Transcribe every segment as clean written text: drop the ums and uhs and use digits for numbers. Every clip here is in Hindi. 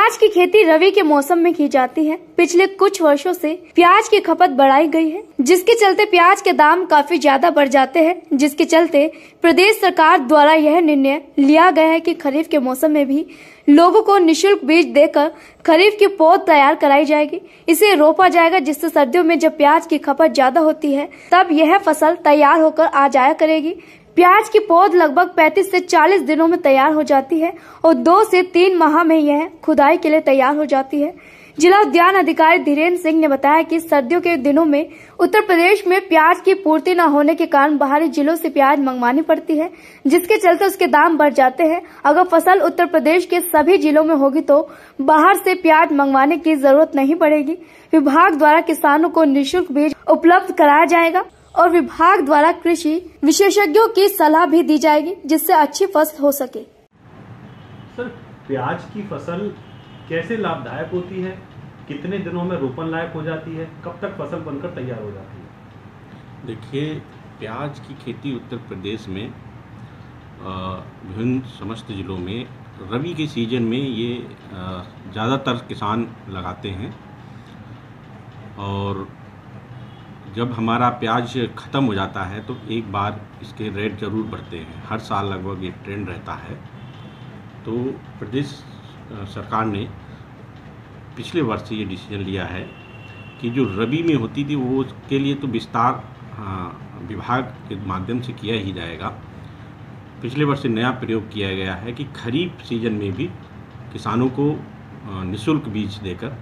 प्याज की खेती रबी के मौसम में की जाती है। पिछले कुछ वर्षों से प्याज की खपत बढ़ाई गई है, जिसके चलते प्याज के दाम काफी ज्यादा बढ़ जाते हैं, जिसके चलते प्रदेश सरकार द्वारा यह निर्णय लिया गया है कि खरीफ के मौसम में भी लोगों को निःशुल्क बीज देकर खरीफ की पौध तैयार कराई जाएगी। इसे रोपा जाएगा, जिससे सर्दियों में जब प्याज की खपत ज्यादा होती है तब यह फसल तैयार होकर आ जाया करेगी। प्याज की पौध लगभग 35 से 40 दिनों में तैयार हो जाती है और 2 से 3 माह में यह खुदाई के लिए तैयार हो जाती है। जिला उद्यान अधिकारी धीरेन्द्र सिंह ने बताया कि सर्दियों के दिनों में उत्तर प्रदेश में प्याज की पूर्ति न होने के कारण बाहरी जिलों से प्याज मंगवानी पड़ती है, जिसके चलते उसके दाम बढ़ जाते हैं। अगर फसल उत्तर प्रदेश के सभी जिलों में होगी तो बाहर से प्याज मंगवाने की जरूरत नहीं पड़ेगी। विभाग द्वारा किसानों को निःशुल्क बीज उपलब्ध कराया जाएगा और विभाग द्वारा कृषि विशेषज्ञों की सलाह भी दी जाएगी, जिससे अच्छी फसल हो सके। सर, प्याज की फसल कैसे लाभदायक होती है? कितने दिनों में रोपण लायक हो जाती है? कब तक फसल बनकर तैयार हो जाती है? देखिए, प्याज की खेती उत्तर प्रदेश में विभिन्न समस्त जिलों में रबी के सीजन में ये ज़्यादातर किसान लगाते हैं और जब हमारा प्याज ख़त्म हो जाता है तो एक बार इसके रेट ज़रूर बढ़ते हैं। हर साल लगभग ये ट्रेंड रहता है। तो प्रदेश सरकार ने पिछले वर्ष से ये डिसीजन लिया है कि जो रबी में होती थी वो उसके लिए तो विस्तार विभाग के माध्यम से किया ही जाएगा। पिछले वर्ष से नया प्रयोग किया गया है कि खरीफ सीजन में भी किसानों को निःशुल्क बीज देकर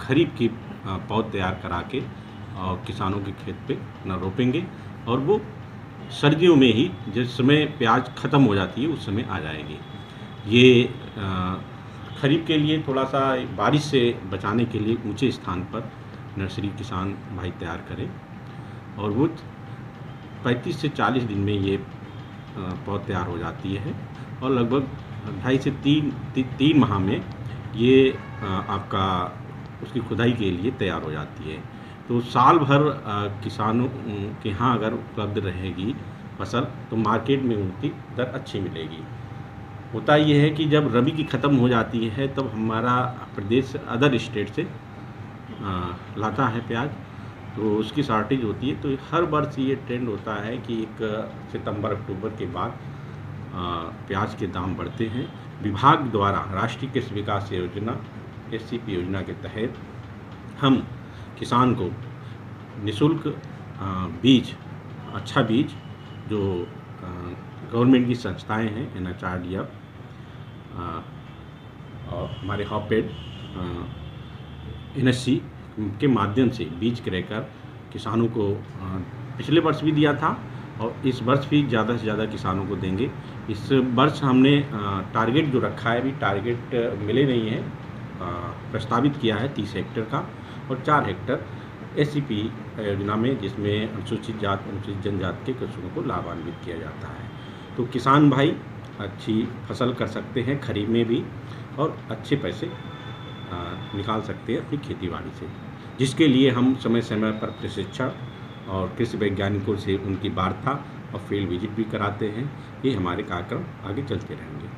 खरीफ की पौध तैयार करा के और किसानों के खेत पे न रोपेंगे और वो सर्दियों में ही जिस समय प्याज ख़त्म हो जाती है उस समय आ जाएगी। ये खरीफ के लिए थोड़ा सा बारिश से बचाने के लिए ऊंचे स्थान पर नर्सरी किसान भाई तैयार करें और वो 35 से 40 दिन में ये पौध तैयार हो जाती है और लगभग 2.5 से 3 माह में ये आपका उसकी खुदाई के लिए तैयार हो जाती है। तो साल भर किसानों के यहाँ अगर उपलब्ध रहेगी फसल तो मार्केट में उनकी दर अच्छी मिलेगी। होता ये है कि जब रबी की ख़त्म हो जाती है तब हमारा प्रदेश अदर स्टेट से लाता है प्याज, तो उसकी शॉर्टेज होती है। तो हर वर्ष ये ट्रेंड होता है कि 1 सितंबर अक्टूबर के बाद प्याज के दाम बढ़ते हैं। विभाग द्वारा राष्ट्रीय कृषि विकास योजना SCP योजना के तहत हम किसान को निःशुल्क बीज, अच्छा बीज जो गवर्नमेंट की संस्थाएं हैं NHRDF और हमारे हॉपेड NSC के माध्यम से बीज क्रय कर किसानों को पिछले वर्ष भी दिया था और इस वर्ष भी ज़्यादा से ज़्यादा किसानों को देंगे। इस वर्ष हमने टारगेट जो रखा है, अभी टारगेट मिले नहीं है, प्रस्तावित किया है 30 हेक्टेयर का और 4 हेक्टेयर SCP योजना में, जिसमें अनुसूचित जात अनुसूचित जनजाति के कृषकों को लाभान्वित किया जाता है। तो किसान भाई अच्छी फसल कर सकते हैं खरीफ में भी और अच्छे पैसे निकाल सकते हैं अपनी खेतीबाड़ी से, जिसके लिए हम समय समय पर प्रशिक्षण और कृषि वैज्ञानिकों से उनकी वार्ता और फील्ड विजिट भी कराते हैं। ये हमारे कार्यक्रम आगे चलते रहेंगे।